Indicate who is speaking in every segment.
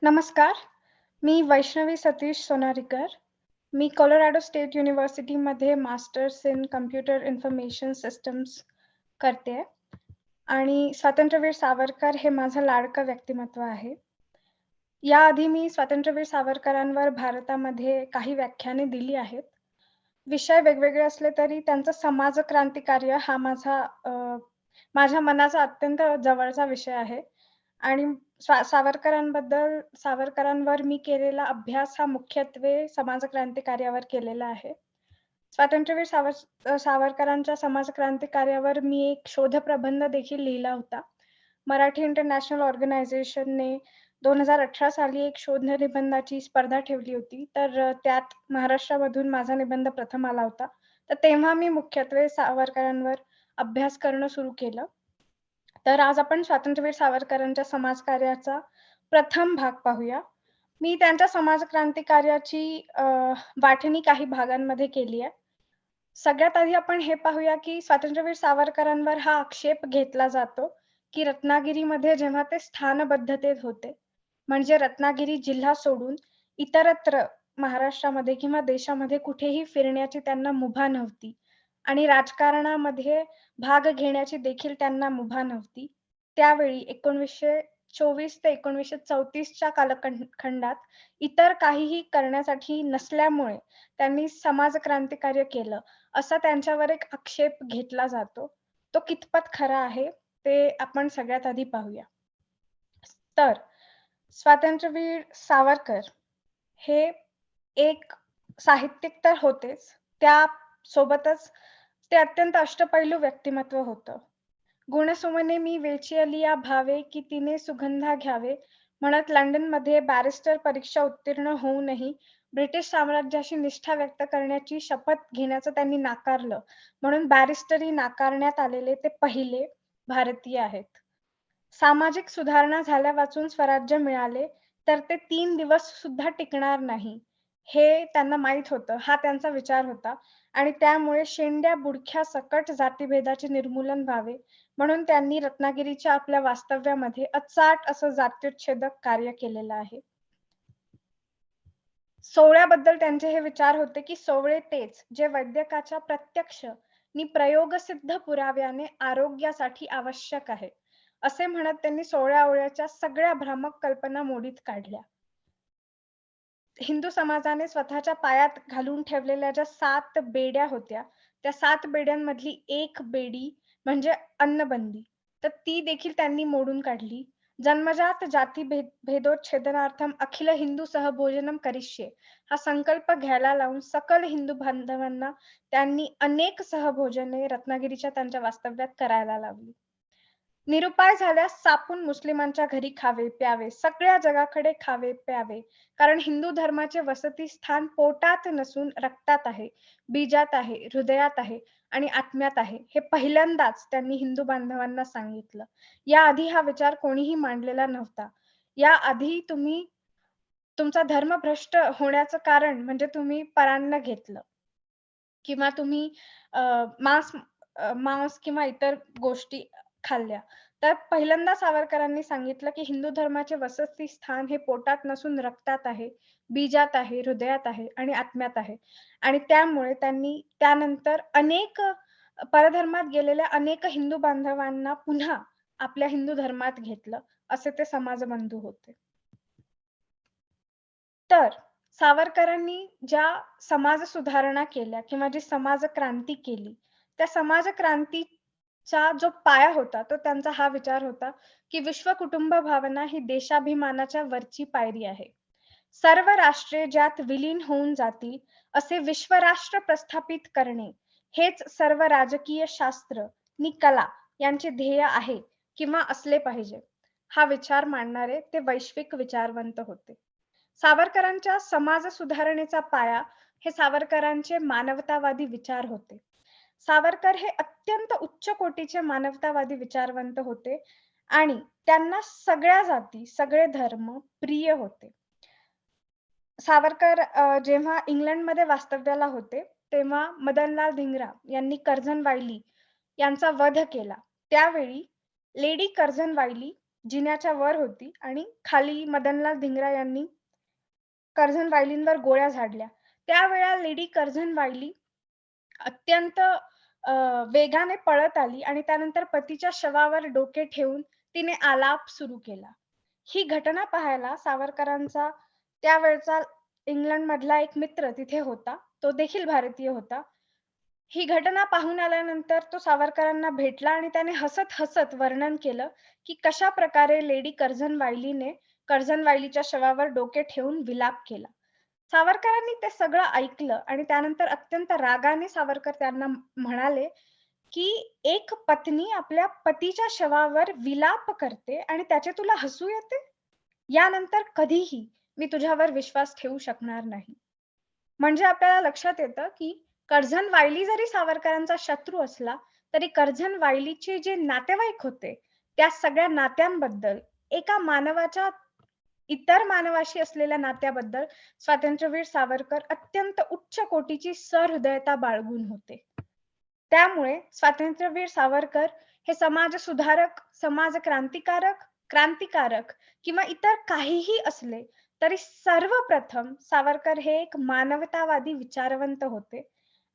Speaker 1: नमस्कार. मी वैष्णवी सतीश सोनारीकर. मी कोलोरॅडो स्टेट युनिव्हर्सिटीमध्ये masters in computer information systems करतेय आणि स्वातंत्र्यवीर सावरकर हे माझं लाडकं व्यक्तिमत्व आहे. याआधी मी स्वातंत्र्यवीर सावरकरांवर भारतामध्ये काही व्याख्याने दिली आहेत. विषय वेगवेगळे असले तरी त्यांचं समाजक्रांतिकार्य हा माझ्या मनाचा अत्यंत जवळचा विषय आहे आणि सावरकरांवर मी केलेला अभ्यास हा मुख्यत्वे समाजक्रांती कार्यावर केलेला आहे. स्वातंत्र्यवीर सावरकरांच्या समाजक्रांती कार्यावर मी एक शोधप्रबंध देखील लिहिला होता. मराठी इंटरनॅशनल ऑर्गनायझेशनने 2018 साली एक शोध निबंधाची स्पर्धा ठेवली होती. त्यात महाराष्ट्रामधून माझा निबंध प्रथम आला होता. तर तेव्हा मी मुख्यत्वे सावरकरांवर अभ्यास करणं सुरू केलं. तर आज आपण स्वातंत्र्यवीर सावरकरांच्या समाजकार्याचा प्रथम भाग पाहूया. मी त्यांच्या समाजक्रांती कार्याची वाटणी काही भागांमध्ये केली आहे. सगळ्यात आधी आपण हे पाहूया की स्वातंत्र्यवीर सावरकरांवर हा आक्षेप घेतला जातो की रत्नागिरीमध्ये जेव्हा ते स्थानबद्धतेत होते, म्हणजे रत्नागिरी जिल्हा सोडून इतरत्र महाराष्ट्रामध्ये किंवा देशामध्ये कुठेही फिरण्याची त्यांना मुभा नव्हती आणि राजकारणामध्ये भाग घेण्याची देखील त्यांना मुभा नव्हती. त्यावेळी 1924 ते 1934च्या कालखंडात इतर काहीही करण्यासाठी नसल्यामुळे त्यांनी समाजक्रांती कार्य केलं, असा त्यांच्यावर एक आक्षेप घेतला जातो. तो कितपत खरा आहे, ते आपण सगळ्यात आधी पाहूया. तर स्वातंत्र्यवीर सावरकर हे एक साहित्यिक तर होतेच, त्यासोबतच ते अत्यंत अष्टपैलू व्यक्तिमत्व होतं. गुणसुमने मी वेचिलिया भावे की तिने सुगंधा घ्यावे म्हणत लंडनमध्ये बॅरिस्टर परीक्षा उत्तीर्ण होऊनही ब्रिटिश साम्राज्याशी निष्ठा व्यक्त करण्याची शपथ घेण्याचं त्यांनी नाकारलं. म्हणून बॅरिस्टरी नाकारण्यात आलेले ते पहिले भारतीय आहेत. सामाजिक सुधारणा झाल्या वाचून स्वराज्य मिळाले तर ते 3 दिवस सुद्धा टिकणार नाही, हे त्यांना माहीत होतं. हा त्यांचा विचार होता आणि त्यामुळे शेंड्या बुडख्या सकट जातीभेदाचे निर्मूलन व्हावे म्हणून त्यांनी रत्नागिरीच्या आपल्या वास्तव्यामध्ये अचाट असं जात्युच्छेदक कार्य केलेलं आहे. सोवळ्याबद्दल त्यांचे हे विचार होते की सोवळे तेच जे वैद्यकाच्या प्रत्यक्ष नि प्रयोगसिद्ध पुराव्याने आरोग्यासाठी आवश्यक आहे, असे म्हणत त्यांनी सोवळ्या-ओवळ्याच्या सगळ्या भ्रामक कल्पना मोडीत काढल्या. हिंदू समाजाने स्वतःच्या पायात घालून ठेवलेल्या ज्या 7 बेड्या होत्या, त्या 7 बेड्यांमधली एक बेडी म्हणजे अन्नबंदी. तर ती देखील त्यांनी मोडून काढली. जन्मजात भेदोच्छेदनार्थम अखिल हिंदू सहभोजनम करिष्ये हा संकल्प घ्यायला लावून सकल हिंदू बांधवांना त्यांनी अनेक सहभोजने रत्नागिरीच्या त्यांच्या वास्तव्यात करायला लावली. निरुपाय झाल्यास सापून मुस्लिमांच्या घरी खावे प्यावे, सगळ्या जगाकडे खावे प्यावे, कारण हिंदू धर्माचे वसतिस्थान पोटात नसून रक्तात आहे, बीजात आहे, हृदयात आहे आणि आत्म्यात आहे, हे पहिल्यांदाच त्यांनी हिंदू बांधवांना सांगितलं. याआधी हा विचार कोणीही मांडलेला नव्हता. याआधी तुमचा धर्म भ्रष्ट होण्याचं कारण म्हणजे तुम्ही परान्न घेतलं किंवा तुम्ही अ, मांस मांस किंवा इतर गोष्टी खाल्ल्या. तर पहिल्यांदा सावरकरांनी सांगितलं, की हिंदू धर्माचे वसतिस्थान हे पोटात नसून रक्तात आहे, बीजात आहे, हृदयात आहे आणि आत्म्यात आहे. आणि त्यामुळे त्यांनी त्यानंतर परधर्मात गेलेल्या अनेक हिंदू बांधवांना पुन्हा आपल्या हिंदू धर्मात घेतलं. असे ते समाजबंधू होते. तर सावरकरांनी ज्या समाज सुधारणा केल्या किंवा जी समाज क्रांती केली, त्या समाज क्रांतीचा जो पाया होता, तो त्यांचा हा विचार होता, की विश्व कुटुंब भावना ही देशाभिमानाच्या वरची पायरी आहे. सर्व राष्ट्रे ज्यात विलीन होऊन जातील, असे विश्वराष्ट्र प्रस्थापित करणे, हेच सर्व राजकीय शास्त्र नि कला यांचे ध्येय आहे किंवा असले पाहिजे. हा विचार मांडणारे ते वैश्विक विचारवंत होते. सावरकरांच्या समाज सुधारणेचा पाया हे सावरकरांचे मानवतावादी विचार होते. सावरकर हे अत्यंत उच्च कोटीचे मानवतावादी विचारवंत होते आणि त्यांना सगळ्या जाती, सगळे धर्म प्रिय होते. सावरकर जेव्हा इंग्लंडमध्ये वास्तव्याला होते, तेव्हा मदनलाल धिंगरा यांनी कर्झन वायली यांचा वध केला. त्यावेळी लेडी कर्झन वायली जिन्याच्या वर होती आणि खाली मदनलाल धिंगरा यांनी कर्झन वायलींवर गोळ्या झाडल्या. त्यावेळेला लेडी कर्झन वायली अत्यंत वेगाने पळत आली आणि त्यानंतर पतीच्या शवावर डोके ठेवून तिने आलाप सुरू केला. ही घटना पाहायला सावरकरांचा त्यावेळचा इंग्लंडमधला एक मित्र तिथे होता. तो देखील भारतीय होता. ही घटना पाहून आल्यानंतर तो सावरकरांना भेटला आणि त्याने हसत-हसत वर्णन केलं, की कशाप्रकारे लेडी कर्झन वायलीने कर्झन वायलीच्या शवावर डोके ठेवून विलाप केला. सावरकरांनी ते सगळं ऐकलं आणि त्यानंतर अत्यंत रागाने सावरकर त्यांना म्हणाले, की "एक पत्नी आपल्या पतीच्या शवावर विलाप करते आणि त्याचे तुला हसू येते? यानंतर कधीही मी तुझ्यावर विश्वास ठेवू शकणार नाही." म्हणजे आपल्याला लक्षात येतं, की कर्झन वायली जरी सावरकरांचा शत्रू असला, तरी कर्झन वायलीचे जे नातेवाईक होते, त्या सगळ्या नात्यांबद्दल, एका मानवाच्या इतर मानवाशी असलेल्या नात्याबद्दल स्वातंत्र्यवीर सावरकर अत्यंत उच्च कोटीची सहृदयता बाळगून होते. त्यामुळे स्वातंत्र्यवीर सावरकर हे समाजसुधारक, समाजक्रांतिकारक, क्रांतिकारक किंवा इतर काहीही असले, तरी सर्वप्रथम सावरकर हे एक मानवतावादी विचारवंत होते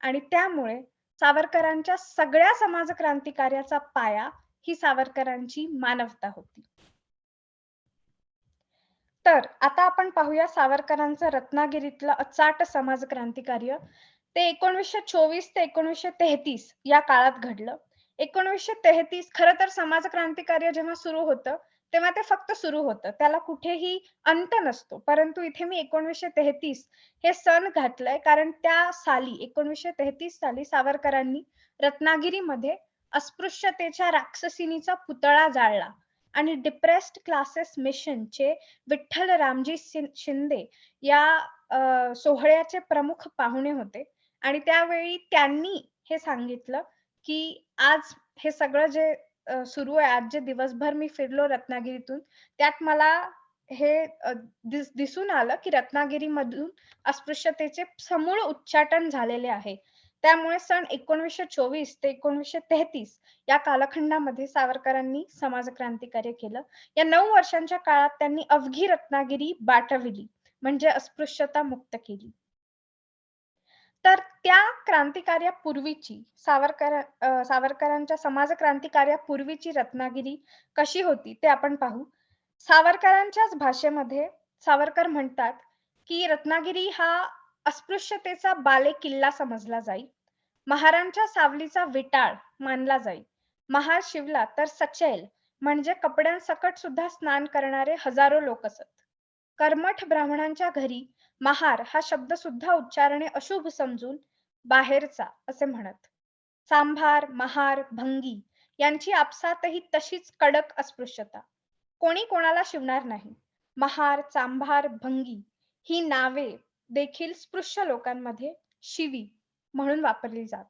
Speaker 1: आणि त्यामुळे सावरकरांच्या सगळ्या समाजक्रांती कार्याचा पाया ही सावरकरांची मानवता होती. तर आता आपण पाहूया सावरकरांचं रत्नागिरीतलं अचाट समाजक्रांती कार्य. ते 1924 ते 1933 या काळात घडलं. 1933 खरं तर समाजक्रांती कार्य जेव्हा सुरू होतं, तेव्हा ते फक्त सुरू होतं. त्याला कुठेही अंत नसतो. परंतु इथे मी 1933 हे सन घातलंय कारण त्या साली 1933 साली सावरकरांनी रत्नागिरीमध्ये अस्पृश्यतेच्या राक्षसिणीचा पुतळा जाळला आणि डिप्रेस्ड क्लासेस मिशनचे विठ्ठल रामजी शिंदे या सोहळ्याचे प्रमुख पाहुणे होते आणि त्यावेळी त्यांनी हे सांगितलं, की आज हे सगळं जे सुरू आहे, आज जे दिवसभर मी फिरलो रत्नागिरीतून, त्यात मला हे दिसून आलं, की रत्नागिरीमधून अस्पृश्यतेचे समूळ उच्चाटन झालेले आहे. त्यामुळे सन 1924 ते 1933 या कालखंडामध्ये सावरकरांनी समाजक्रांती कार्य केलं. या 9 वर्षांच्या काळात त्यांनी अवघी रत्नागिरी बाटविली, म्हणजे अस्पृश्यता मुक्त केली. तर त्या क्रांतिकार्यापूर्वीची सावरकरांच्या समाजक्रांती कार्यापूर्वीची रत्नागिरी कशी होती ते आपण पाहू. सावरकरांच्याच भाषेमध्ये सावरकर म्हणतात, की रत्नागिरी हा अस्पृश्यतेचा बालेकिल्ला समजला जाई. महारांच्या सावलीचा विटाळ मानला जाई. महार शिवला तर सचैल म्हणजे कपड्यांसकट सुद्धा स्नान करणारे हजारो लोक असत. कर्मठ ब्राह्मणांच्या घरी महार हा शब्द सुद्धा उच्चारणे अशुभ समजून बाहेरचा असे म्हणत. सांभार, महार, भंगी यांची आपसातही तशीच कडक अस्पृश्यता. कोणी कोणाला शिवणार नाही. महार, चांभार, भंगी ही नावे देखील स्पृश्य लोकांमध्ये शिवी म्हणून वापरली जात.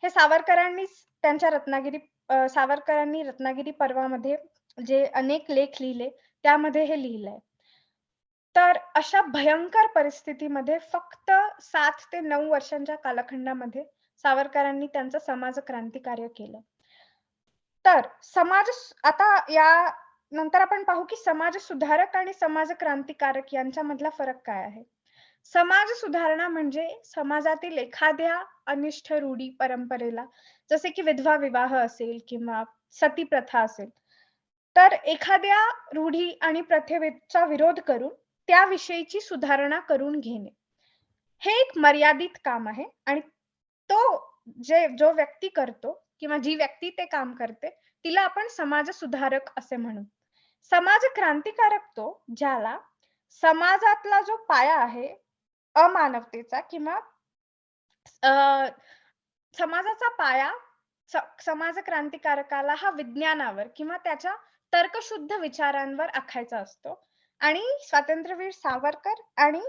Speaker 1: हे सावरकरांनीच त्यांच्या सावरकरांनी रत्नागिरी पर्वामध्ये जे अनेक लेख लिहिले त्यामध्ये हे लिहिलंय. तर अशा भयंकर परिस्थितीमध्ये फक्त 7 ते 9 वर्षांच्या कालखंडामध्ये सावरकरांनी त्यांचं समाजक्रांती कार्य केलं. तर आता या नंतर आपण पाहू की समाज सुधारक आणि समाज क्रांतिकारक यांच्यामधला फरक काय आहे. समाज सुधारणा म्हणजे समाजातील एखाद्या अनिष्ट रूढी परंपरेला, जसे की विधवा विवाह असेल किंवा सती प्रथा असेल, तर एखाद्या रूढी आणि प्रथेचा विरोध करून त्याविषयीची सुधारणा करून घेणे. हे एक मर्यादित काम आहे आणि तो जो व्यक्ती करतो किंवा जी व्यक्ती ते काम करते, तिला आपण समाज सुधारक असे म्हणू. समाज क्रांतिकारक तो ज्याला समाजातला जो पाया आहे अमानवतेचा किंवा अ, समाजाचा पाया समाज क्रांतिकारकाला हा विज्ञानावर किंवा त्याच्या तर्कशुद्ध विचारांवर आखायचा असतो आणि स्वातंत्र्यवीर सावरकर आणि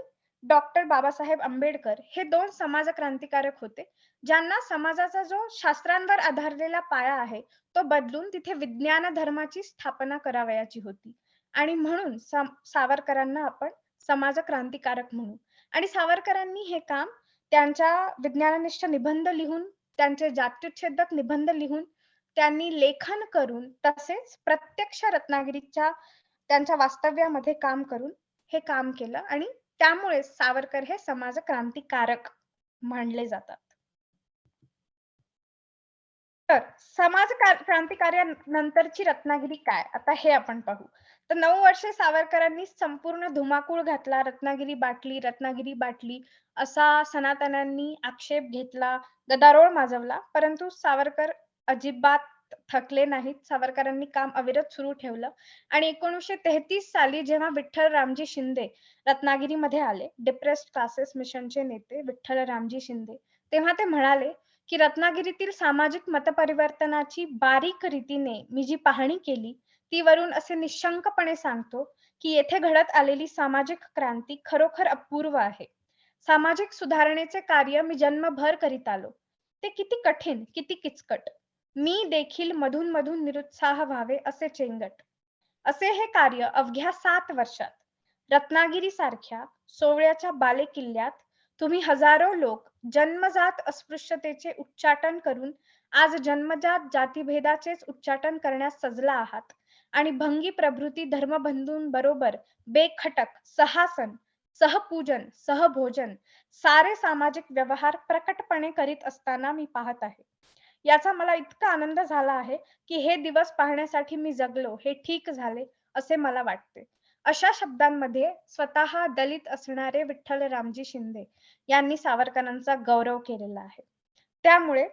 Speaker 1: डॉक्टर बाबासाहेब आंबेडकर हे 2 समाज क्रांतिकारक होते, ज्यांना समाजाचा जो शास्त्रांवर आधारलेला पाया आहे, तो बदलून तिथे विज्ञान धर्माची स्थापना करावयाची होती आणि म्हणून सावरकरांना आपण समाज क्रांतिकारक म्हणू आणि सावरकरांनी हे काम त्यांच्या विज्ञाननिष्ठ निबंध लिहून, त्यांचे जात्युच्छेदक निबंध लिहून त्यांनी लेखन करून तसेच प्रत्यक्ष रत्नागिरीच्या त्यांच्या वास्तव्यामध्ये काम करून हे काम केलं आणि त्यामुळे सावरकर हे समाज क्रांतिकारक मानले जातात. तर क्रांतिकार्यानंतरची रत्नागिरी काय? आता हे आपण पाहू. तर 9 वर्षे सावरकरांनी संपूर्ण धुमाकूळ घातला. रत्नागिरी बाटली असा सनातन्यांनी आक्षेप घेतला, गदारोळ माजवला. परंतु सावरकर अजिबात थकले नाहीत. सावरकरांनी काम अविरत सुरू ठेवलं आणि 1933 साली जेव्हा विठ्ठल रामजी शिंदे रत्नागिरीमध्ये आले, डिप्रेस्ड क्लासेस मिशनचे नेते विठ्ठल रामजी शिंदे, तेव्हा ते म्हणाले, की रत्नागिरीतील सामाजिक मतपरिवर्तनाची बारीक रीतीने मी जी पाहणी केली, ती वरून असे निःशंकपणे सांगतो, की येथे घडत आलेली सामाजिक क्रांती खरोखर अपूर्व आहे. सामाजिक सुधारणेचे कार्य मी जन्मभर करीत आलो. ते किती कठीण, किती किचकट. मी देखील मधून-मधून निरुत्साह व्हावे असे चेंगट. असे हे कार्य अवघ्या 7 वर्षात रत्नागिरीसारख्या सोवळ्याच्या बालेकिल्ल्यात तुम्ही हजारो लोक जन्मजात अस्पृश्यतेचे उच्चाटन करून आज जन्मजात जातीभेदाचेच उच्चाटन करण्यास सजला आहात आणि भंगी प्रभृती धर्मबंधूंबरोबर बेखटक सहासन, सहपूजन, सहभोजन सारे सामाजिक व्यवहार प्रकटपणे करीत असताना मी पाहत आहे. याचा मला इतका आनंद झाला आहे, की हे दिवस पाहण्यासाठी मी जगलो, हे ठीक झाले, असे मला वाटते. अशा शब्दांमध्ये स्वतः दलित असणारे विठ्ठल रामजी शिंदे यांनी सावरकरांचा गौरव केलेला आहे. त्यामुळे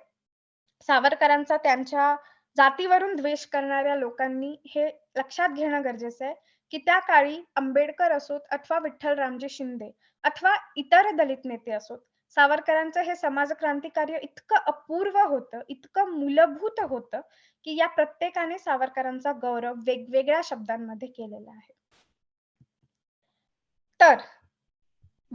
Speaker 1: सावरकरांचा त्यांच्या जातीवरून द्वेष करणाऱ्या लोकांनी हे लक्षात घेणं गरजेचं आहे, की त्या काळी आंबेडकर असोत अथवा विठ्ठल रामजी शिंदे अथवा इतर दलित नेते असोत, सावरकरांचं हे समाजक्रांती कार्य इतकं अपूर्व होतं, इतकं मूलभूत होतं, की या प्रत्येकाने सावरकरांचा गौरव वेगवेगळ्या शब्दांमध्ये केलेला आहे. तर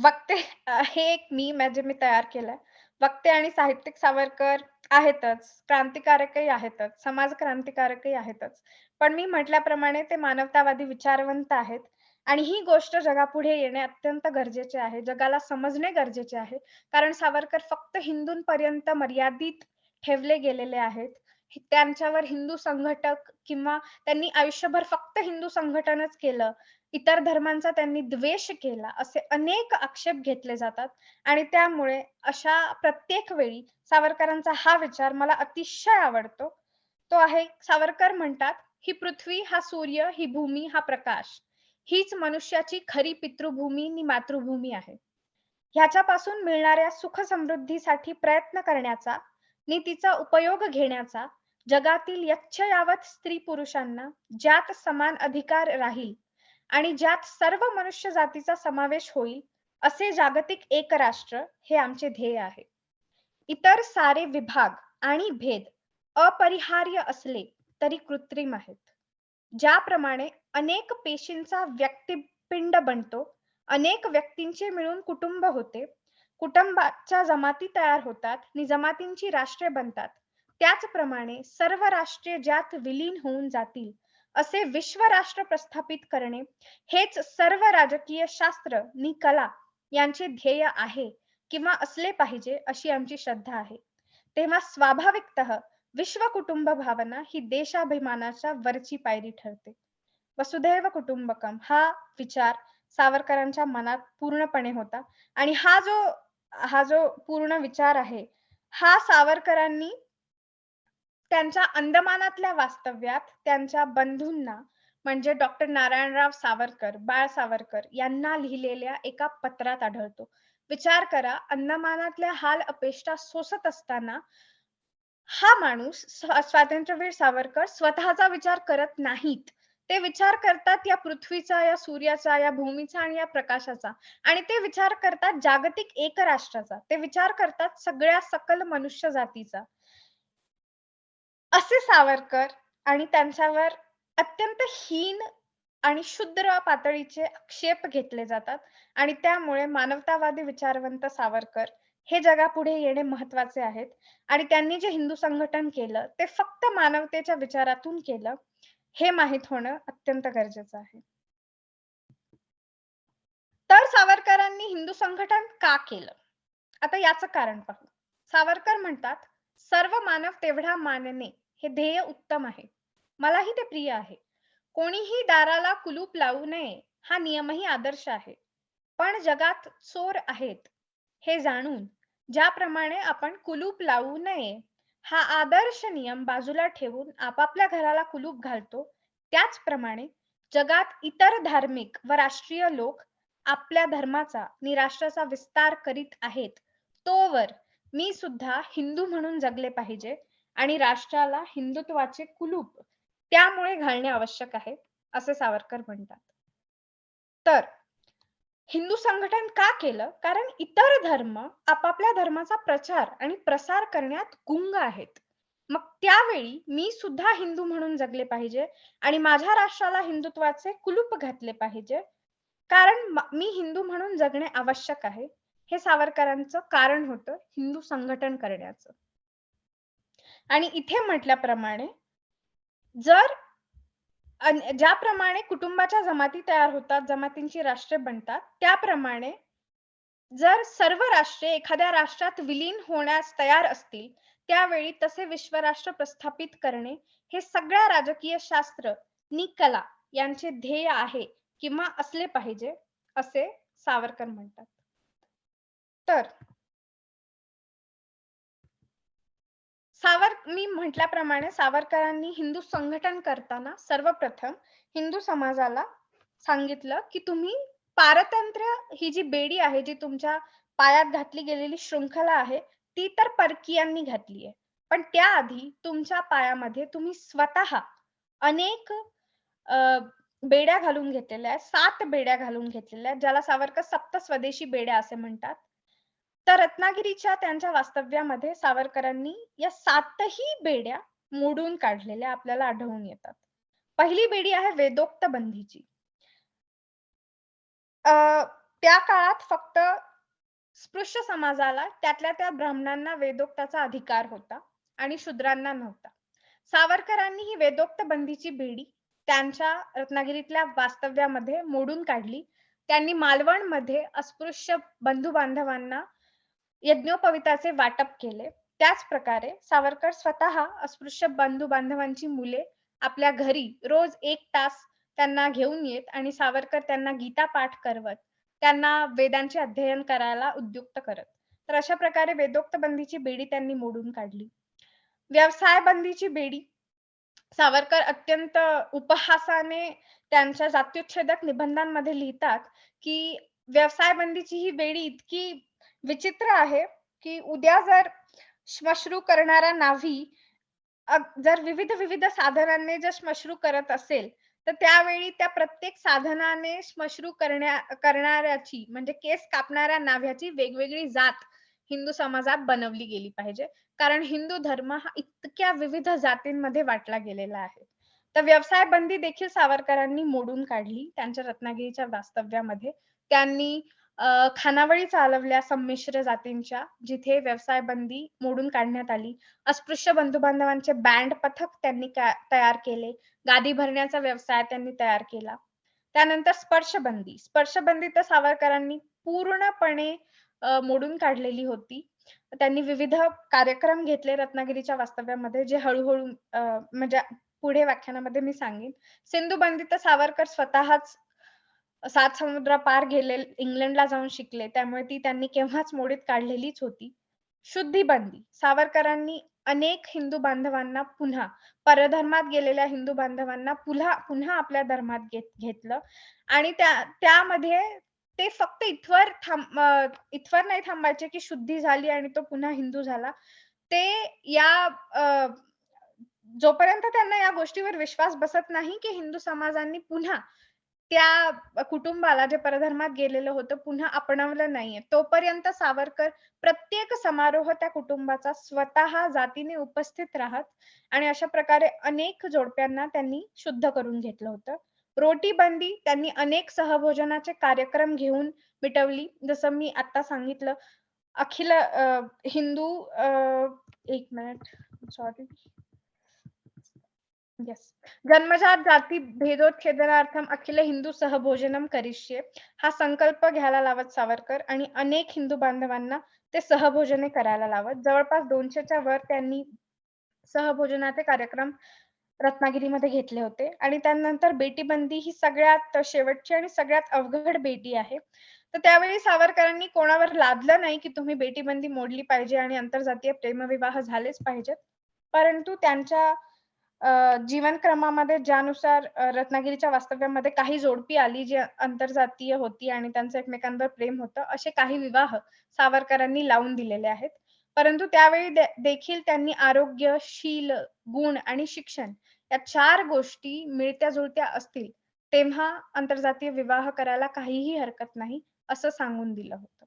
Speaker 1: वक्ते हे एक मीम आहे जे मी तयार केलंय. वक्ते आणि साहित्यिक सावरकर आहेतच, क्रांतिकारकही आहेतच, समाज क्रांतिकारकही आहेतच. पण मी म्हटल्याप्रमाणे ते मानवतावादी विचारवंत आहेत आणि ही गोष्ट जगापुढे येणे अत्यंत गरजेचे आहे. जगाला समजणे गरजेचे आहे. कारण सावरकर फक्त हिंदूंपर्यंत मर्यादित ठेवले गेलेले आहेत. त्यांच्यावर हिंदू संघटक किंवा त्यांनी आयुष्यभर फक्त हिंदू संघटनच केलं इतर धर्मांचा त्यांनी द्वेष केला, असे अनेक आक्षेप घेतले जातात आणि त्यामुळे अशा प्रत्येक वेळी सावरकरांचा हा विचार मला अतिशय आवडतो. तो आहे सावरकर म्हणतात, "ही पृथ्वी, हा सूर्य, ही भूमी, हा प्रकाश, हीच मनुष्याची खरी पितृभूमी नि मातृभूमी आहे. ह्याच्यापासून मिळणाऱ्या सुख समृद्धीसाठी प्रयत्न करण्याचा नि तिचा उपयोग घेण्याचा जगातील यच्चयावत स्त्री पुरुषांना ज्यात समान अधिकार राहील आणि ज्यात सर्व मनुष्य जातीचा समावेश होईल असे जागतिक एकराष्ट्र हे आमचे ध्येय आहे. इतर सारे विभाग आणि भेद अपरिहार्य असले तरी कृत्रिम आहेत. ज्याप्रमाणे अनेक पेशींचा व्यक्तिपिंड बनतो, अनेक व्यक्तींचे मिळून कुटुंब होते, कुटुंबाच्या जमाती तयार होतात आणि जमातींची राष्ट्रे बनतात, त्याचप्रमाणे सर्व राष्ट्रे ज्यात विलीन होऊन जातील, असे विश्वराष्ट्र प्रस्थापित करणे हेच सर्व राजकीय शास्त्र नि कला यांचे ध्येय आहे किंवा असले पाहिजे अशी आमची श्रद्धा आहे. तेव्हा स्वाभाविकतः विश्व कुटुंब भावना ही देशाभिमानाच्या वरची पायरी ठरते. वसुधैव कुटुंबकम हा विचार सावरकरांच्या मनात पूर्णपणे होता आणि हा जो पूर्ण विचार आहे, हा सावरकरांनी त्यांच्या अंदमानातल्या वास्तव्यात त्यांच्या बंधूंना म्हणजे डॉक्टर नारायणराव सावरकर, बाळ सावरकर यांना लिहिलेल्या एका पत्रात आढळतो. विचार करा, अंदमानातल्या हाल अपेष्टा सोसत असताना हा माणूस स्वातंत्र्यवीर सावरकर स्वतःचा विचार करत नाहीत. ते विचार करतात या पृथ्वीचा, या सूर्याचा, या भूमीचा आणि या प्रकाशाचा आणि ते विचार करतात जागतिक एकराष्ट्राचा. ते विचार करतात सगळ्या सकल मनुष्य जातीचा. असे सावरकर आणि त्यांच्यावर अत्यंत हीन आणि क्षुद्र पातळीचे आक्षेप घेतले जातात आणि त्यामुळे मानवतावादी विचारवंत सावरकर हे जगापुढे येणे महत्वाचे आहेत आणि त्यांनी जे हिंदू संघटन केलं ते फक्त मानवतेच्या विचारातून केलं हे माहीत होणं अत्यंत गरजेचं आहे. तर सावरकरांनी हिंदू संघटन का केलं? आता याचं कारण पाहू. सावरकर म्हणतात, सर्व मानव तेवढा मानणे हे ध्येय उत्तम आहे. मलाही ते प्रिय आहे. कोणीही दाराला कुलूप लावू नये हा नियमही आदर्श आहे. पण जगात चोर आहेत हे जाणून ज्याप्रमाणे आपण कुलूप लावू नये हा आदर्श नियम बाजूला ठेवून आपापल्या घराला कुलूप घालतो, त्याचप्रमाणे जगात इतर धार्मिक व राष्ट्रीय लोक आपल्या धर्माचा नि राष्ट्राचा विस्तार करीत आहेत, तोवर मी सुद्धा हिंदू म्हणून जगले पाहिजे आणि राष्ट्राला हिंदुत्वाचे कुलूप त्यामुळे घालणे आवश्यक आहे, असे सावरकर म्हणतात. तर हिंदू संघटन का केलं? कारण इतर धर्म आपापल्या धर्माचा प्रचार आणि प्रसार करण्यात गुंग आहेत. मग त्यावेळी मी सुद्धा हिंदू म्हणून जगले पाहिजे आणि माझ्या राष्ट्राला हिंदुत्वाचे कुलूप घातले पाहिजे. कारण मी हिंदू म्हणून जगणे आवश्यक आहे. हे सावरकरांचं कारण होतं हिंदू संघटन करण्याचं. आणि इथे म्हटल्याप्रमाणे जर ज्याप्रमाणे कुटुंबाच्या जमाती तयार होतात, जमातींची राष्ट्रे बनतात, त्याप्रमाणे जर सर्व राष्ट्रे एखाद्या राष्ट्रात विलीन होण्यास तयार असतील, त्यावेळी तसे विश्वराष्ट्र प्रस्थापित करणे हे सगळ्या राजकीय शास्त्र नि कला यांचे ध्येय आहे किंवा असले पाहिजे, असे सावरकर म्हणतात. तर मी म्हटल्याप्रमाणे सावरकरांनी हिंदू संघटन करताना सर्वप्रथम हिंदू समाजाला सांगितलं की तुम्ही पारतंत्र्य ही जी बेडी आहे, जी तुमच्या पायात घातली गेलेली शृंखला आहे, ती तर परकीयांनी घातली आहे. पण त्याआधी तुमच्या पायामध्ये तुम्ही स्वतः अनेक बेड्या घालून घेतलेल्या आहेत. 7 बेड्या घालून घेतलेल्या आहेत, ज्याला सावरकर सप्त स्वदेशी बेड्या असे म्हणतात. तर रत्नागिरीच्या त्यांच्या वास्तव्यामध्ये सावरकरांनी या 7ही बेड्या मोडून काढलेल्या आपल्याला आढळून येतात. पहिली बेडी आहे वेदोक्त बंदीची. त्या काळात फक्त स्पृश्य समाजाला त्यातल्या त्या ब्राह्मणांना वेदोक्ताचा अधिकार होता आणि शूद्रांना नव्हता. सावरकरांनी ही वेदोक्त बंदीची बेडी त्यांच्या रत्नागिरीतल्या वास्तव्यामध्ये मोडून काढली. त्यांनी मालवणमध्ये अस्पृश्य बंधू बांधवांना यज्ञोपवीताचे वाटप केले. त्याच प्रकारे सावरकर स्वतः अस्पृश्य बंधू बांधवांची मुले आपल्या घरी रोज 1 तास त्यांना घेऊन येत आणि सावरकर त्यांना गीता पाठ करवत, त्यांना वेदांचे अध्ययन करायला उद्युक्त करत. तर अशा प्रकारे वेदोक्त बंदीची बेडी त्यांनी मोडून काढली. व्यवसाय बंदीची बेडी सावरकर अत्यंत उपहासाने त्यांच्या जात्युच्छेदक निबंधांमध्ये लिहितात की व्यवसाय बंदीची ही बेडी इतकी विचित्र आहे की उद्या जर श्मश्रू करणारा न्हावी जर विविध साधनांनी जर श्मश्रू करत असेल, तर त्यावेळी त्या प्रत्येक साधनाने श्मश्रू करणाऱ्याची म्हणजे केस कापणाऱ्या न्हाव्याची वेगवेगळी जात हिंदू समाजात बनवली गेली पाहिजे. कारण हिंदू धर्म हा इतक्या विविध जातींमध्ये वाटला गेलेला आहे. तर व्यवसाय बंदी देखील सावरकरांनी मोडून काढली त्यांच्या रत्नागिरीच्या वास्तव्यामध्ये. त्यांनी खानावळी चालवल्या संमिश्र जातींच्या, जिथे व्यवसाय बंदी मोडून काढण्यात आली. अस्पृश्य बंधू-बांधवांचे बँड पथक त्यांनी तयार केले. गादी भरण्याचा व्यवसाय त्यांनी तयार केला. त्यानंतर स्पर्शबंदी. स्पर्शबंदी तर सावरकरांनी पूर्णपणे मोडून काढलेली होती. त्यांनी विविध कार्यक्रम घेतले रत्नागिरीच्या वास्तव्यामध्ये, जे हळू-हळू म्हणजे पुढे व्याख्यानामध्ये मी सांगेन. सिंधू बंदी तर सावरकर स्वतःच 7 समुद्र पार गेले, इंग्लंडला जाऊन शिकले. त्यामुळे ती त्यांनी केव्हाच मोडीत काढलेलीच होती. शुद्धी बंदी. सावरकरांनी अनेक हिंदू बांधवांना पुन्हा परधर्मात गेलेल्या हिंदू बांधवांना पुन्हा आपल्या धर्मात घेतलं आणि त्यामध्ये ते फक्त इथवर नाही थांबायचे की शुद्धी झाली आणि तो पुन्हा हिंदू झाला. ते जोपर्यंत त्यांना या गोष्टीवर विश्वास बसत नाही की हिंदू समाजांनी पुन्हा त्या कुटुंबाला जे परधर्मात गेलेलं होतं पुन्हा आपणवलं नाहीये, तोपर्यंत सावरकर प्रत्येक समारोह त्या कुटुंबाचा स्वतः जातीने उपस्थित राहत आणि अशा प्रकारे अनेक जोडप्यांना त्यांनी शुद्ध करून घेतलं होतं. रोटी बंदी त्यांनी अनेक सहभोजनाचे कार्यक्रम घेऊन मिटवली. जसं मी आता सांगितलं, अखिल हिंदू एक मिनिट सॉरी येस. जन्मजात जाती भेदोत्छेदनार्थम अखिल हिंदू सहभोजनम करिष्ये हा संकल्प घ्यायला लावत सावरकर आणि अनेक हिंदू बांधवांना ते सहभोजने करायला लावत. जवळपास 200च्या वर त्यांनी सहभोजनाचे कार्यक्रम रत्नागिरीमध्ये घेतले होते आणि त्यानंतर बेटी बंदी ही सगळ्यात शेवटची आणि सगळ्यात अवघड बेटी आहे. तर त्यावेळी सावरकरांनी कोणावर लादलं नाही, की तुम्ही बेटी बंदी मोडली पाहिजे आणि आंतरजातीय प्रेमविवाह झालेच पाहिजेत. परंतु त्यांच्या जीवनक्रमामध्ये ज्यानुसार रत्नागिरीच्या वास्तव्यामध्ये काही जोडपी आली, जी आंतरजातीय होती आणि त्यांचं एकमेकांवर प्रेम होतं, असे काही विवाह सावरकरांनी लावून दिलेले आहेत. परंतु त्यावेळी देखील त्यांनी आरोग्य, शील, गुण आणि शिक्षण या 4 गोष्टी मिळत्या-जुळत्या असतील, तेव्हा आंतरजातीय विवाह करायला काहीही हरकत नाही, असं सांगून दिलं होतं.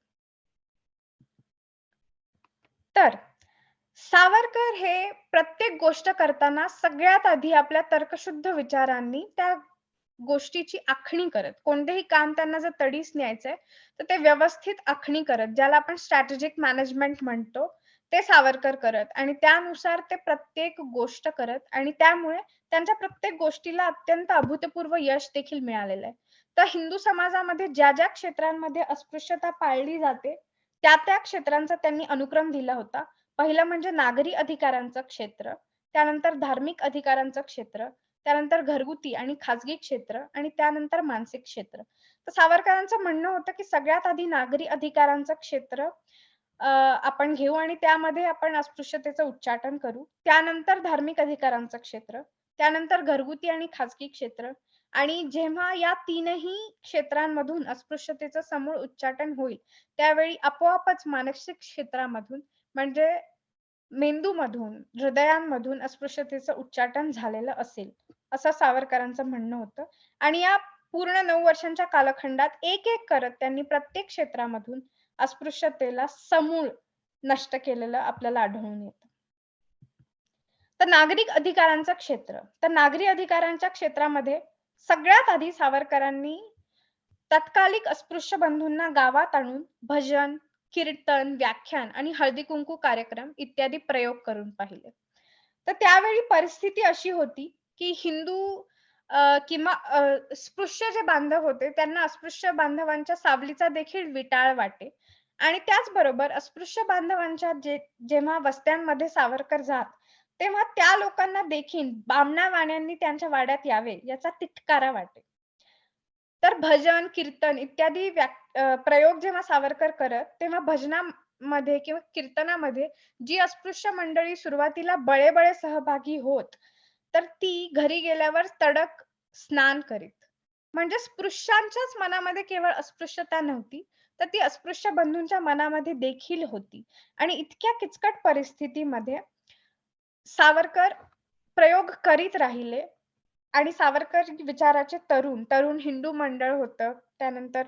Speaker 1: तर सावरकर हे प्रत्येक गोष्ट करताना सगळ्यात आधी आपल्या तर्कशुद्ध विचारांनी त्या गोष्टीची आखणी करत. कोणतेही काम त्यांना जर तडीस न्यायचंय, तर ते व्यवस्थित आखणी करत, ज्याला आपण स्ट्रॅटेजिक मॅनेजमेंट म्हणतो, ते सावरकर करत आणि त्यानुसार ते प्रत्येक गोष्ट करत आणि त्यामुळे त्यांच्या प्रत्येक गोष्टीला अत्यंत अभूतपूर्व यश देखील मिळालेलं आहे. तर हिंदू समाजामध्ये ज्या क्षेत्रांमध्ये अस्पृश्यता पाळली जाते, त्या क्षेत्रांचा त्यांनी अनुक्रम दिला होता. पहिलं म्हणजे नागरी अधिकारांचं क्षेत्र, त्यानंतर धार्मिक अधिकारांचं क्षेत्र, त्यानंतर घरगुती आणि खाजगी क्षेत्र आणि त्यानंतर मानसिक क्षेत्र. तर सावरकरांचं म्हणणं होतं, की सगळ्यात आधी नागरी अधिकारांचं क्षेत्र आपण घेऊ आणि त्यामध्ये आपण अस्पृश्यतेचं उच्चाटन करू. त्यानंतर धार्मिक अधिकारांचं क्षेत्र, त्यानंतर घरगुती आणि खाजगी क्षेत्र आणि जेव्हा या 3ही क्षेत्रांमधून अस्पृश्यतेचं समूळ उच्चाटन होईल, त्यावेळी आपोआपच मानसिक क्षेत्रामधून म्हणजे मेंदूमधून, हृदयांमधून अस्पृश्यतेचं उच्चाटन झालेलं असेल, असं सावरकरांचं म्हणणं होतं. आणि या पूर्ण 9 वर्षांच्या कालखंडात एक-एक करत त्यांनी प्रत्येक क्षेत्रामधून अस्पृश्यतेला समूळ नष्ट केलेलं आपल्याला आढळून येतं. तर नागरिक अधिकारांचं क्षेत्र. तर नागरी अधिकारांच्या क्षेत्रामध्ये सगळ्यात आधी सावरकरांनी तत्कालिक अस्पृश्य बंधूंना गावात आणून भजन, कीर्तन, व्याख्यान आणि हळदी-कुंकू कार्यक्रम इत्यादी प्रयोग करून पाहिले. तर त्यावेळी परिस्थिती अशी होती, की हिंदू किंवा स्पृश्य जे बांधव होते, त्यांना अस्पृश्य बांधवांच्या सावलीचा देखील विटाळ वाटे आणि त्याचबरोबर अस्पृश्य बांधवांच्या जेव्हा वस्त्यांमध्ये सावरकर जात, तेव्हा त्या लोकांना देखील बामण्या-वाण्यांनी त्यांच्या वाड्यात यावे, याचा तिटकारा वाटे. तर भजन, कीर्तन इत्यादी प्रयोग जेव्हा सावरकर करत, तेव्हा भजनामध्ये किंवा कीर्तनामध्ये जी अस्पृश्य मंडळी सुरुवातीला बळे-बळे सहभागी होत, तर ती घरी गेल्यावर तडक स्नान करीत. म्हणजे स्पृश्यांच्याच मनामध्ये केवळ अस्पृश्यता नव्हती, तर ती अस्पृश्य बंधूंच्या मनामध्ये देखील होती. आणि इतक्या किचकट परिस्थितीमध्ये सावरकर प्रयोग करीत राहिले आणि सावरकर विचाराचे तरुण हिंदू मंडळ होतं. त्यानंतर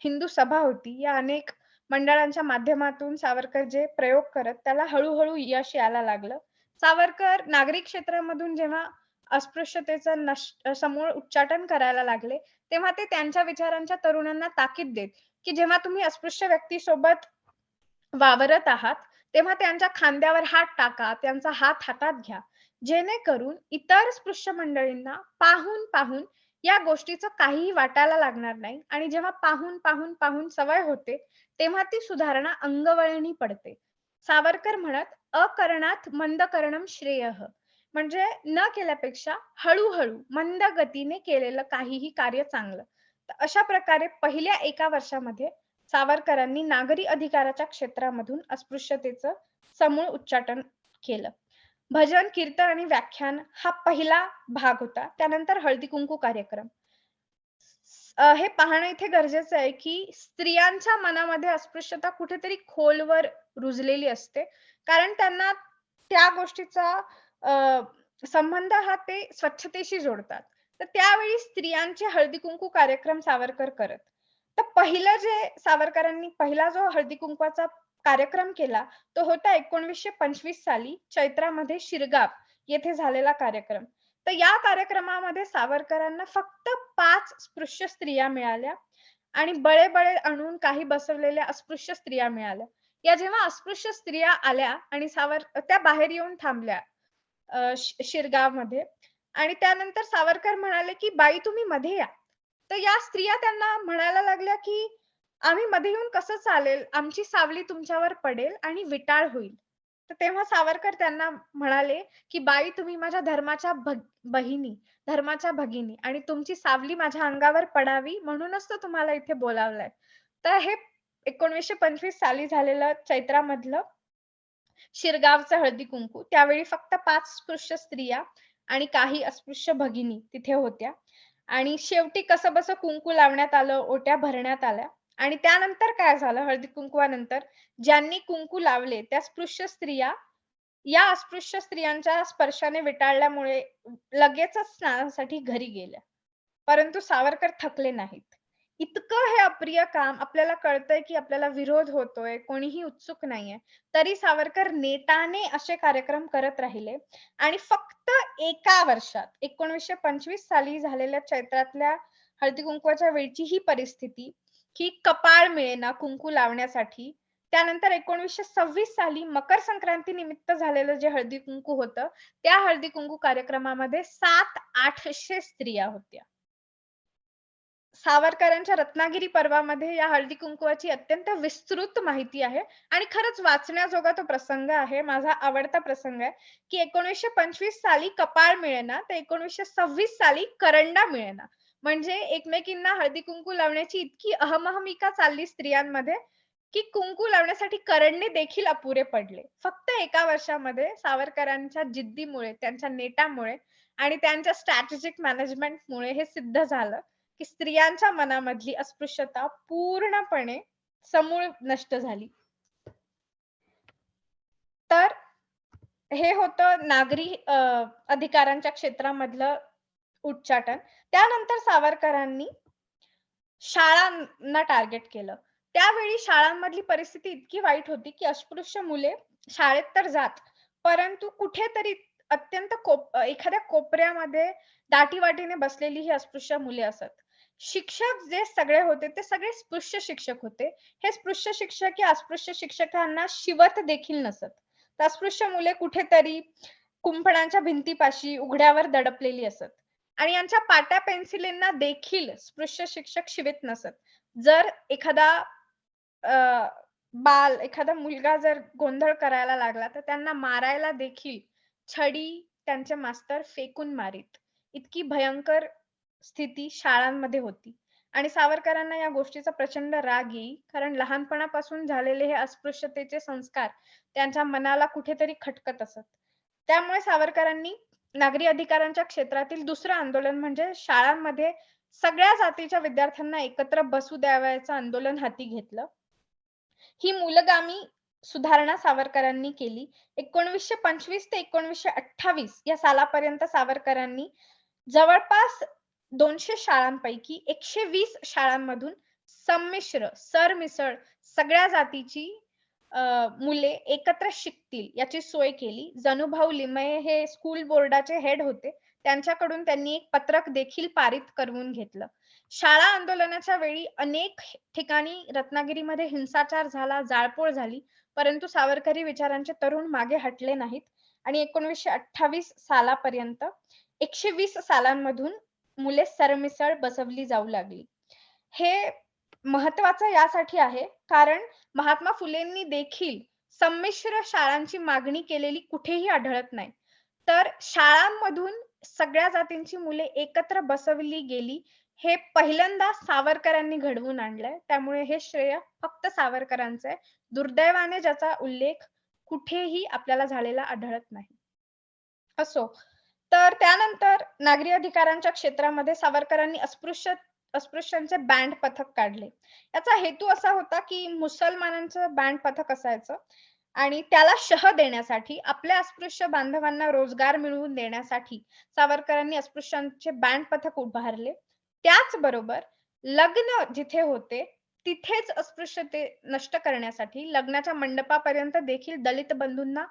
Speaker 1: हिंदू सभा होती. या अनेक मंडळांच्या माध्यमातून सावरकर जे प्रयोग करत, त्याला हळू-हळू यश यायला लागलं. सावरकर नागरी क्षेत्रामधून जेव्हा अस्पृश्यतेचं समूळ उच्चाटन करायला लागले, तेव्हा ते त्यांच्या विचारांच्या तरुणांना ताकीद देत, की जेव्हा तुम्ही अस्पृश्य व्यक्तीसोबत वावरत आहात, तेव्हा त्यांच्या खांद्यावर हात टाका, त्यांचा हात हातात घ्या. जेणेकरून इतर स्पृश्य मंडळींना पाहून या गोष्टीचं काहीही वाटायला लागणार नाही आणि जेव्हा पाहून सवय होते, तेव्हा ती सुधारणा अंगवळणी पडते. सावरकर म्हणत, "अकरणात मंद करणं श्रेयः." म्हणजे न केल्यापेक्षा हळू मंद गतीने केलेलं काहीही कार्य चांगलं. तर अशा प्रकारे पहिल्या 1 वर्षामध्ये सावरकरांनी नागरी अधिकाराच्या क्षेत्रामधून अस्पृश्यतेचं समूळ उच्चाटन केलं. भजन, कीर्तन आणि व्याख्यान हा पहिला भाग होता. त्यानंतर हळदी-कुंकू कार्यक्रम. हे पाहणं इथे गरजेचं आहे, की स्त्रियांच्या मनामध्ये अस्पृश्यता कुठेतरी खोलवर रुजलेली असते. कारण त्यांना त्या गोष्टीचा अ, संबंध हा ते स्वच्छतेशी जोडतात. तर त्यावेळी स्त्रियांचे हळदी-कुंकू कार्यक्रम सावरकर करत. तर पहिलं जे सावरकरांनी पहिला जो हळदी-कुंकवाचा कार्यक्रम केला, तो होता 1925 साली चैत्रामध्ये शिरगाव येथे झालेला कार्यक्रम. तर या कार्यक्रमामध्ये सावरकरांना फक्त 5 स्पृश्य स्त्रिया मिळाल्या आणि बळे-बळे आणून काही बसवलेल्या अस्पृश्य स्त्रिया मिळाल्या. या जेव्हा अस्पृश्य स्त्रिया आल्या आणि त्या बाहेर येऊन थांबल्या शिरगावमध्ये आणि त्यानंतर सावरकर म्हणाले, की "बाई तुम्ही मध्ये या." तर या स्त्रिया त्यांना म्हणायला लागल्या, की "आम्ही मध्ये येऊन कसं चालेल? आमची सावली तुमच्यावर पडेल आणि विटाळ होईल." तर तेव्हा सावरकर त्यांना म्हणाले, की "बाई तुम्ही माझ्या धर्माच्या बहिणी, धर्माच्या भगिनी आणि तुमची सावली माझ्या अंगावर पडावी म्हणूनच तर तुम्हाला इथे बोलावलंय." तर हे 1925 साली झालेलं चैत्रामधलं शिरगावचं हळदी-कुंकू. त्यावेळी फक्त 5 स्पृश्य स्त्रिया आणि काही अस्पृश्य भगिनी तिथे होत्या आणि शेवटी कसंबसं कुंकू लावण्यात आलं, ओट्या भरण्यात आल्या आणि त्यानंतर काय झालं हळदी-कुंकवानंतर ज्यांनी कुंकू लावले त्या स्पृश्य स्त्रिया या अस्पृश्य स्त्रियांच्या स्पर्शाने विटाळल्यामुळे लगेचच स्नानासाठी घरी गेल्या. परंतु सावरकर थकले नाहीत. इतकं हे अप्रिय काम आपल्याला कळतंय, की आपल्याला विरोध होतोय, कोणीही उत्सुक नाहीये. तरी सावरकर नेटाने असे कार्यक्रम करत राहिले आणि फक्त एका वर्षात 1925 साली झालेल्या चैत्रातल्या हळदी-कुंकवाच्या वेळची ही परिस्थिती, की कपाळ मिळेना कुंकू लावण्यासाठी. त्यानंतर 1926 साली मकर संक्रांती निमित्त झालेलं जे हळदी-कुंकू होतं, त्या हळदी-कुंकू कार्यक्रमामध्ये 700-800 स्त्रिया होत्या. सावरकरांच्या रत्नागिरी पर्वामध्ये या हळदी-कुंकवाची अत्यंत विस्तृत माहिती आहे आणि खरंच वाचण्याजोगा तो प्रसंग आहे. माझा आवडता प्रसंग आहे, की 1925 साली कपाळ मिळेना, तर 1926 साली करंडा मिळेना. म्हणजे एकमेकींना हळदी-कुंकू लावण्याची इतकी अहमहमिका चालली स्त्रियांमध्ये, की कुंकू लावण्यासाठी करंडे देखील अपुरे पडले. फक्त एका वर्षामध्ये सावरकरांच्या जिद्दीमुळे, त्यांच्या नेटामुळे आणि त्यांच्या स्ट्रॅटेजिक मॅनेजमेंटमुळे हे सिद्ध झालं, की स्त्रियांच्या मनामधली अस्पृश्यता पूर्णपणे समूळ नष्ट झाली. तर हे होतं नागरी अधिकारांच्या क्षेत्रामधलं उच्चाटन. त्यानंतर सावरकरांनी शाळांना टार्गेट केलं. त्यावेळी शाळांमधली परिस्थिती इतकी वाईट होती, की अस्पृश्य मुले शाळेत तर जात, परंतु कुठेतरी अत्यंत एखाद्या कोपऱ्यामध्ये दाटीवाटीने बसलेली ही अस्पृश्य मुले असत. शिक्षक जे सगळे होते, ते सगळे स्पृश्य शिक्षक होते. हे स्पृश्य शिक्षक या अस्पृश्य शिक्षकांना शिवत देखील नसत. तर अस्पृश्य मुले कुठेतरी कुंपणाच्या भिंतीपाशी उघड्यावर दडपलेली असत. आणि यांच्या पाट्या पेन्सिलींना देखील स्पृश्य शिक्षक शिवीत नसत. जर एखादा अ, एखादा मुलगा जर गोंधळ करायला लागला, तर त्यांना मारायला देखील छडी त्यांचे मास्तर फेकून मारीत. इतकी भयंकर स्थिती शाळांमध्ये होती. आणि सावरकरांना या गोष्टीचा प्रचंड राग येई. कारण लहानपणापासून झालेले हे अस्पृश्यतेचे संस्कार त्यांच्या मनाला कुठेतरी खटकत असत. त्यामुळे सावरकरांनी नागरी अधिकारांच्या क्षेत्रातील दुसरं आंदोलन म्हणजे शाळांमध्ये सगळ्या जातीच्या विद्यार्थ्यांना एकत्र बसू द्यावयाचं आंदोलन हाती घेतलं. ही मूलगामी सुधारणा सावरकरांनी केली. 1925 ते 1928 या सालापर्यंत सावरकरांनी जवळपास 200 शाळांपैकी 120 शाळांमधून संमिश्र, सरमिसळ सगळ्या जातीची मुले एकत्र शिकतील याची सोय केली. जनुभाऊ लिमये हे स्कूल बोर्डाचे हेड होते. त्यांच्याकडून त्यांनी एक पत्रक देखील पारित करवून घेतलं. शाळा आंदोलनाच्या वेळी अनेक ठिकाणी रत्नागिरीमध्ये हिंसाचार झाला, जाळपोळ झाली. परंतु सावरकरी विचारांचे तरुण मागे हटले नाहीत आणि 1928 सालापर्यंत 120 सालांमधून मुले सरमिसळ बसवली जाऊ लागली. हे महत्वाचं यासाठी आहे, कारण महात्मा फुलेंनी देखील संमिश्र शाळांची मागणी केलेली कुठेही आढळत नाही. तर शाळांमधून सगळ्या जातींची मुले एकत्र बसवली गेली, हे पहिल्यांदा सावरकरांनी घडवून आणलंय. त्यामुळे हे श्रेय फक्त सावरकरांचं आहे. दुर्दैवाने ज्याचा उल्लेख कुठेही आपल्याला झालेला आढळत नाही. असो, तर त्यानंतर नागरी अधिकारांच्या क्षेत्रामध्ये सावरकरांनी अस्पृश्यांचे बँड पथक काढले. याचा हेतू असा होता, की मुसलमानांचं बँड पथक असायचं आणि त्याला शह देण्यासाठी, आपल्या अस्पृश्य बांधवांना रोजगार मिळवून देण्यासाठी सावरकरांनी अस्पृश्यांचे बँड पथक उभारले. त्याचबरोबर लग्न जिथे होते, तिथेच अस्पृश्यते नष्ट करण्यासाठी लग्नाच्या मंडपापर्यंत देखील दलित बंधूंना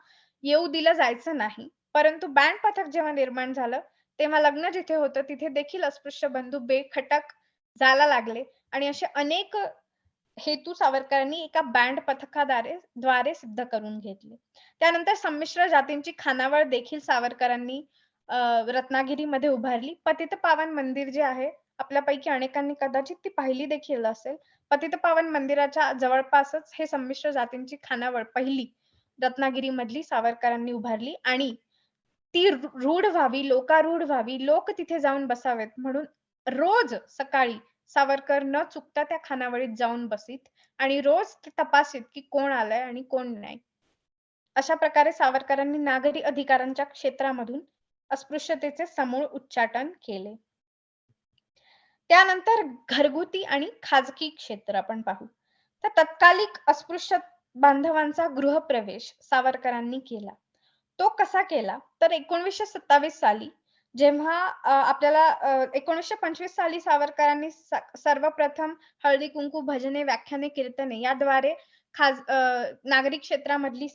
Speaker 1: येऊ दिलं जायचं नाही. परंतु बँड पथक जेव्हा निर्माण झालं, तेव्हा लग्न जिथे होतं, तिथे देखील अस्पृश्य बंधू बेखटक जायला लागले आणि असे अनेक हेतू सावरकरांनी एका बँड द्वारे सिद्ध करून घेतले. त्यानंतर संमिश्र जातींची खानावळ देखील सावरकरांनी रत्नागिरीमध्ये उभारली. पतितपावन मंदिर जे आहे, आपल्यापैकी अनेकांनी कदाचित ती पाहिली देखील असेल. पतितपावन मंदिराच्या जवळपासच हे संमिश्र जातींची खानावळ पहिली रत्नागिरीमधली सावरकरांनी उभारली आणि ती रूढ व्हावी, लोकारूढ व्हावी, लोक तिथे जाऊन बसावेत म्हणून रोज सकाळी सावरकर न चुकता त्या खानावळीत जाऊन बसीत आणि रोज ते तपासीत, की कोण आलंय आणि कोण नाही. अशा प्रकारे सावरकरांनी नागरी अधिकारांच्या क्षेत्रामधून अस्पृश्यतेचे समूळ उच्चाटन केले. त्यानंतर घरगुती आणि खाजगी क्षेत्र आपण पाहू. तर तत्कालिक अस्पृश्य बांधवांचा गृहप्रवेश सावरकरांनी केला. तो कसा केला? तर 1927 साली जेव्हा आपल्याला 1925 साली सावरकरांनी सर्वप्रथम हळदी-कुंकू, भजने, व्याख्याने, कीर्तने याद्वारे नागरिक क्षेत्रामधली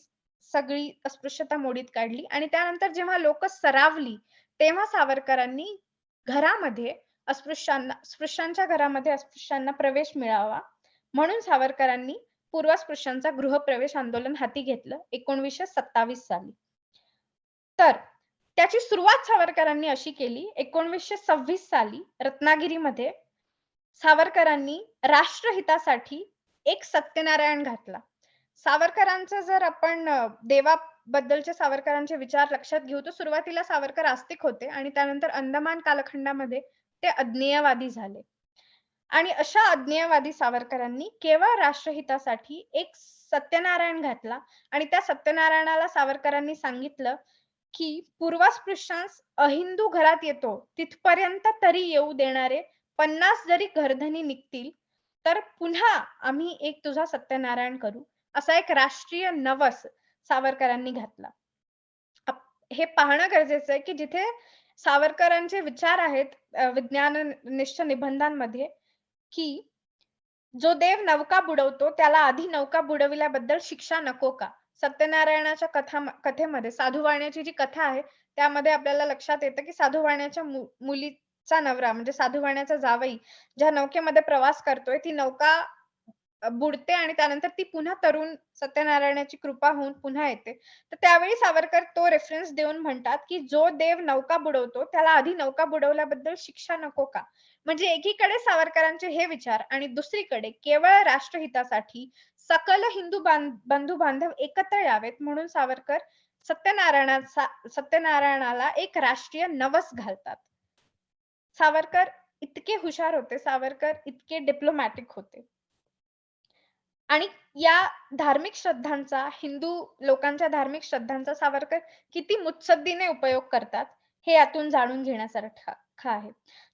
Speaker 1: सगळी अस्पृश्यता मोडीत काढली आणि त्यानंतर जेव्हा लोकं सरावली, तेव्हा सावरकरांनी घरामध्ये स्पृश्यांच्या घरामध्ये अस्पृश्यांना प्रवेश मिळावा, म्हणून सावरकरांनी पूर्वस्पृश्यांचा गृहप्रवेश आंदोलन हाती घेतलं 1927 साली. तर त्याची सुरुवात सावरकरांनी अशी केली 1926 साली रत्नागिरीमध्ये सावरकरांनी राष्ट्रहितासाठी एक सत्यनारायण घातला. सावरकरांचं जर आपण देवाबद्दलचे सावरकरांचे विचार लक्षात घेऊ, तर सुरुवातीला सावरकर आस्तिक होते आणि त्यानंतर अंदमान कालखंडामध्ये ते अज्ञेयवादी झाले. आणि अशा अज्ञेयवादी सावरकरांनी केवळ राष्ट्रहितासाठी एक सत्यनारायण घातला आणि त्या सत्यनारायणाला सावरकरांनी सांगितलं, की पूर्वस्पृश्यास अहिंदू घरात येतो तिथपर्यंत तरी येऊ देणारे 50 जरी घरधनी निघतील, तर पुन्हा आम्ही एक तुझा सत्यनारायण करू. असा एक राष्ट्रीय नवस सावरकरांनी घातला. हे पाहणं गरजेचं आहे, की जिथे सावरकरांचे विचार आहेत विज्ञाननिष्ठ निबंधांमध्ये, की जो देव नौका बुडवतो त्याला आधी नौका बुडविल्याबद्दल शिक्षा नको का? सत्यनारायणाच्या कथेमध्ये साधू वाण्याची जी कथा आहे, त्यामध्ये आपल्याला लक्षात येतं, की साधू वाण्याच्या मुलीचा नवरा म्हणजे साधू वाण्याचा जावई ज्या नौकेमध्ये प्रवास करतोय, ती नौका बुडते आणि त्यानंतर ती पुन्हा तरुण सत्यनारायणाची कृपा होऊन पुन्हा येते. तर त्यावेळी सावरकर तो रेफरन्स देऊन म्हणतात, की जो देव नौका बुडवतो त्याला आधी नौका बुडवल्याबद्दल शिक्षा नको का? म्हणजे एकीकडे सावरकरांचे हे विचार आणि दुसरीकडे केवळ राष्ट्रहितासाठी सकल हिंदू बंधू बांधव एकत्र यावेत म्हणून सावरकर सत्यनारायणाला एक राष्ट्रीय नवस घालतात. सावरकर इतके हुशार होते, सावरकर इतके डिप्लोमॅटिक होते. आणि या धार्मिक श्रद्धांचा, हिंदू लोकांच्या धार्मिक श्रद्धांचा सावरकर किती मुत्सद्दीने उपयोग करतात, हे यातून जाणून घेण्यासारखं आहे.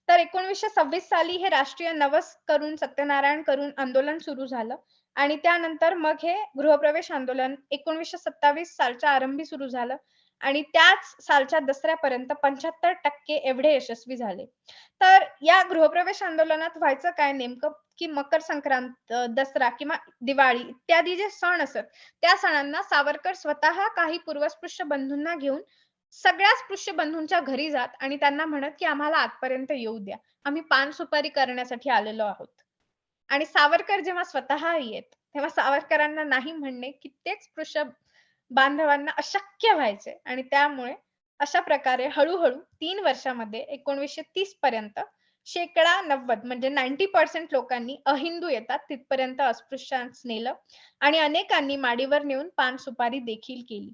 Speaker 1: तर 1926 साली हे राष्ट्रीय नवस करून, सत्यनारायण करून आंदोलन सुरू झालं आणि त्यानंतर मग हे गृहप्रवेश आंदोलन 1927 सालच्या आरंभी सुरू झालं आणि त्याच सालच्या दसऱ्यापर्यंत 75% एवढे यशस्वी झाले. तर या गृहप्रवेश आंदोलनात व्हायचं काय नेमकं, की मकर संक्रांत, दसरा किंवा दिवाळी इत्यादी जे सण असत, त्या सणांना सावरकर स्वतः काही पूर्वस्पृश्य बंधूंना घेऊन सगळ्या स्पृश्य बंधूंच्या घरी जात आणि त्यांना म्हणत, की आम्हाला आतपर्यंत येऊ द्या. आम्ही पान सुपारी करण्यासाठी आलेलो आहोत. आणि सावरकर जेव्हा स्वतः येत, तेव्हा सावरकरांना नाही म्हणणे कित्येक स्पृश्य बांधवांना अशक्य व्हायचे आणि त्यामुळे अशा प्रकारे हळू-हळू 3 वर्षामध्ये 1930 पर्यंत 90% म्हणजे 90% लोकांनी अहिंदू येतात तिथपर्यंत अस्पृश्यास नेलं आणि अनेकांनी माडीवर नेऊन पान सुपारी देखील केली.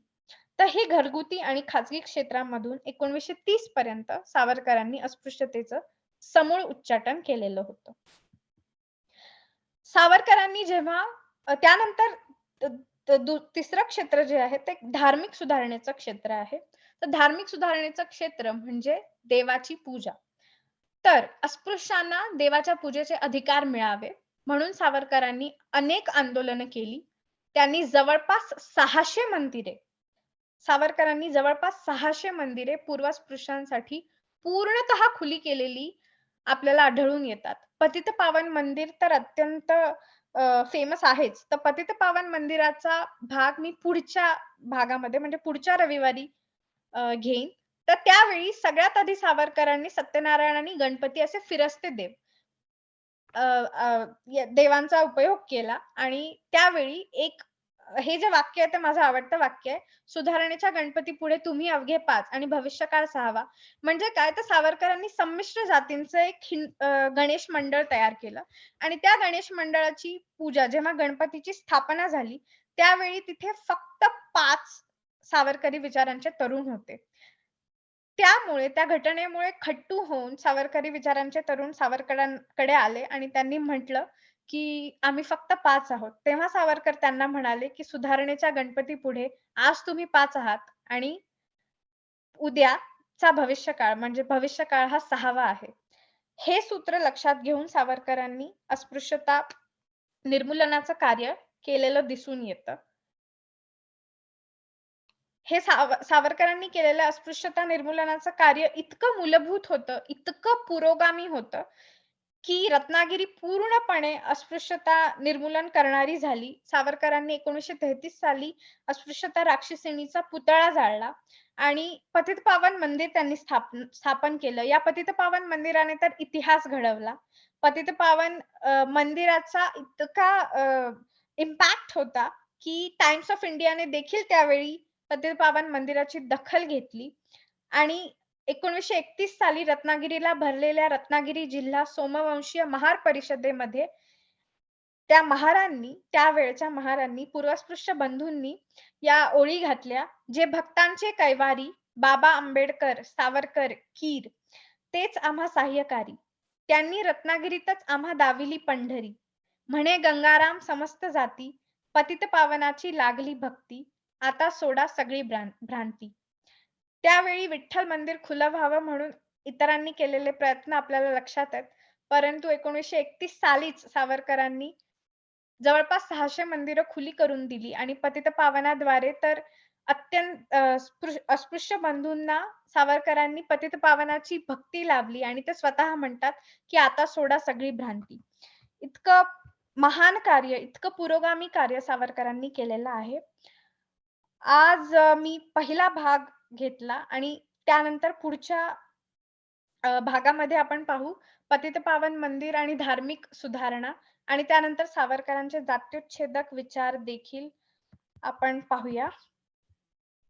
Speaker 1: तर हे घरगुती आणि खाजगी क्षेत्रामधून 1930 पर्यंत सावरकरांनी अस्पृश्यतेचं समूळ उच्चाटन केलेलं होतं. सावरकरांनी जेव्हा त्यानंतर तिसरं क्षेत्र जे आहे ते धार्मिक सुधारणेचं क्षेत्र आहे. तर धार्मिक सुधारणेचं क्षेत्र म्हणजे देवाची पूजा. तर अस्पृश्यांना देवाच्या पूजेचे अधिकार मिळावे म्हणून सावरकरांनी अनेक आंदोलनं केली. त्यांनी जवळपास 600 मंदिरे सावरकरांनी जवळपास 600 मंदिरे पूर्वस्पृश्यांसाठी पूर्णतः खुली केलेली आपल्याला आढळून येतात. पतितपावन मंदिर तर अत्यंत फेमस आहेच. तर पतितपावन मंदिराचा भाग मी पुढच्या भागामध्ये म्हणजे पुढच्या रविवारी घेईन. तर त्यावेळी सगळ्यात आधी सावरकरांनी सत्यनारायण आणि गणपती असे फिरस्ते देव देवांचा उपयोग केला आणि त्यावेळी एक हे जे वाक्य आहे ते माझं आवडतं वाक्य आहे. सुधारणेच्या गणपतीपुढे तुम्ही अवघे 5 आणि भविष्यकाळ 6वा. म्हणजे काय तर सावरकरांनी संमिश्र जातींचं एक गणेश मंडळ तयार केलं आणि त्या गणेश मंडळाची पूजा जेव्हा गणपतीची स्थापना झाली, त्यावेळी तिथे फक्त 5 सावरकरी विचारांचे तरुण होते. त्यामुळे त्या घटनेमुळे खट्टू होऊन सावरकरी विचारांचे तरुण सावरकरांकडे आले आणि त्यांनी म्हटलं, की "आम्ही फक्त 5 आहोत." तेव्हा सावरकर त्यांना म्हणाले, की "सुधारणेच्या गणपतीपुढे आज तुम्ही 5 आहात आणि उद्याचा भविष्यकाळ म्हणजे भविष्यकाळ हा 6वा आहे." हे सूत्र लक्षात घेऊन सावरकरांनी अस्पृश्यता निर्मूलनाचं कार्य केलेलं दिसून येतं. हे सावरकरांनी केलेलं अस्पृश्यता निर्मूलनाचं कार्य इतकं मूलभूत होतं, इतकं पुरोगामी होतं, की रत्नागिरी पूर्णपणे अस्पृश्यता निर्मूलन करणारी झाली. सावरकरांनी 1933 साली अस्पृश्यता राक्षसिणीचा पुतळा जाळला आणि पतितपावन मंदिर त्यांनी स्थापन केलं. या पतितपावन मंदिराने तर इतिहास घडवला. पतितपावन मंदिराचा इतका इम्पॅक्ट होता, की टाइम्स ऑफ इंडियाने देखील त्यावेळी पतितपावन मंदिराची दखल घेतली आणि 1931 साली रत्नागिरीला भरलेल्या रत्नागिरी जिल्हा सोमवंशीय महार परिषदेमध्ये त्या महारांनी, त्यावेळच्या महारांनी, पूर्वस्पृश्य बंधूंनी या ओळी घातल्या, "जे भक्तांचे कैवारी, बाबा आंबेडकर, सावरकर, कीर, तेच आम्हा साह्यकारी. त्यांनी रत्नागिरीतच आम्हा दाविली पंढरी. म्हणे गंगाराम समस्त जाती, पतितपावनाची लागली भक्ती. आता सोडा सगळी भ्रांती." त्यावेळी विठ्ठल मंदिर खुलं व्हावं म्हणून इतरांनी केलेले प्रयत्न आपल्याला लक्षात आहेत. परंतु 1931 सालीच सावरकरांनी जवळपास 600 मंदिरं खुली करून दिली आणि पतितपावनाद्वारे तर अस्पृश्य बंधूंना सावरकरांनी पतितपावनाची भक्ती लाभली आणि ते स्वतः म्हणतात, की "आता सोडा सगळी भ्रांती." इतकं महान कार्य, इतकं पुरोगामी कार्य सावरकरांनी केलेलं आहे. आज मी पहिला भाग घेतला आणि त्यानंतर पुढच्या भागामध्ये आपण पाहू पतितपावन मंदिर आणि धार्मिक सुधारणा आणि त्यानंतर सावरकरांचे जात्योच्छेदक विचार देखील आपण पाहूया.